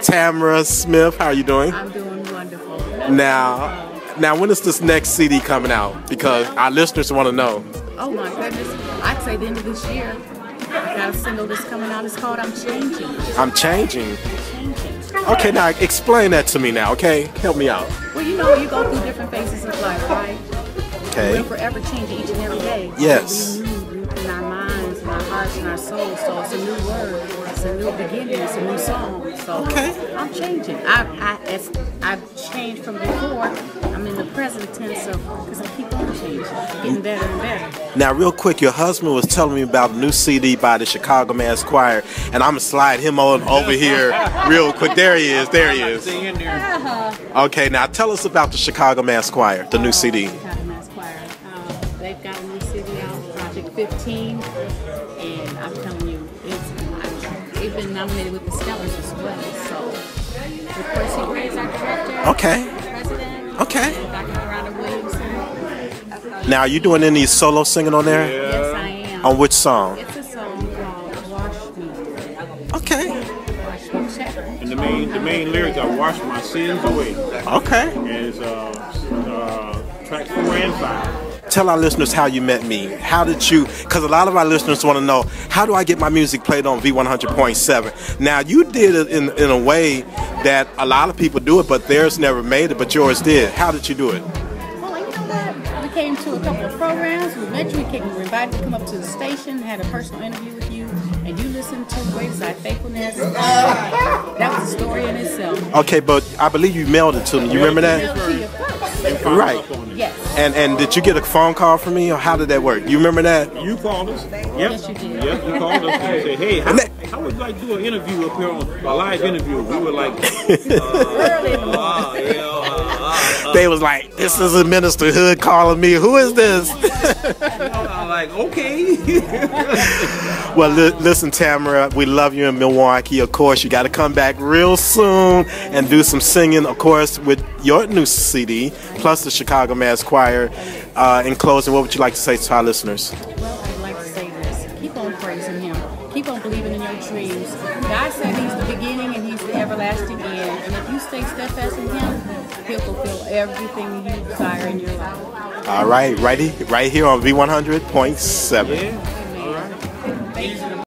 Tamara Smith. How are you doing? I'm doing wonderful. Now, when is this next CD coming out? Because our listeners want to know. Oh my goodness. I'd say the end of this year. I got a single that's coming out. It's called I'm Changing. I'm Changing. Changing. Okay, now explain that to me now, okay? Help me out. Well, you know, you go through different phases of life, right? Okay. We're forever changing each and every day. Yes. We renew in our minds, and our hearts, and our souls. So it's a new word. It's a new beginning. It's a new song. So okay. I'm changing. I've changed from before. I'm in the present tense because I keep on changing, getting better and better. Now, real quick, your husband was telling me about a new CD by the Chicago Mass Choir, and I'm gonna slide him on over here real quick. There he is. There he is. Okay, now tell us about the Chicago Mass Choir, the new CD. Chicago Mass Choir. They've got a new CD out, Project 15, and I'm telling you, they've been nominated with the Stellars as well. So, with Percy Gray's our director. Okay. President. Okay. Dr. Williamson. Now, are you doing any solo singing on there? Yes, I am. On which song? It's a song called Wash Me. Okay. Wash Me. Check. And the main lyrics are "Wash My Sins Away." Okay. And it's track 4 and 5. Tell our listeners how you met me. How did you, because a lot of our listeners want to know, how do I get my music played on V100.7? Now, you did it in a way that a lot of people do it, but theirs never made it, but yours did. How did you do it? Well, you know what? We came to a couple of programs. We met you. We were invited to come up to the station, had a personal interview with you, and you listened to Great Is Thy Faithfulness. That was a story in itself. Okay, but I believe you mailed it to me. You remember that? Mailed to you first. Right. Yes. And did you get a phone call from me, or how did that work? You remember that? You called us. Yep. Yes, you did. Yep, you called us and said, "Hey, how would you like to do an interview up here on a live interview?" We were like, Early in the morning. They was like, "This is a minister hood calling me. Who is this?" I'm like, okay. Well, listen, Tamara, we love you in Milwaukee. Of course, you got to come back real soon and do some singing, of course, with your new CD, plus the Chicago Mass Choir. In closing, what would you like to say to our listeners? Well, I'd like to say this. Keep on praising Him. Keep on believing in your dreams. God said He's the beginning and He's the everlasting end. And if you stay steadfast in Him, He'll fulfill everything you desire in your life. All right, right here on V100.7. Yeah. All right. Thank you.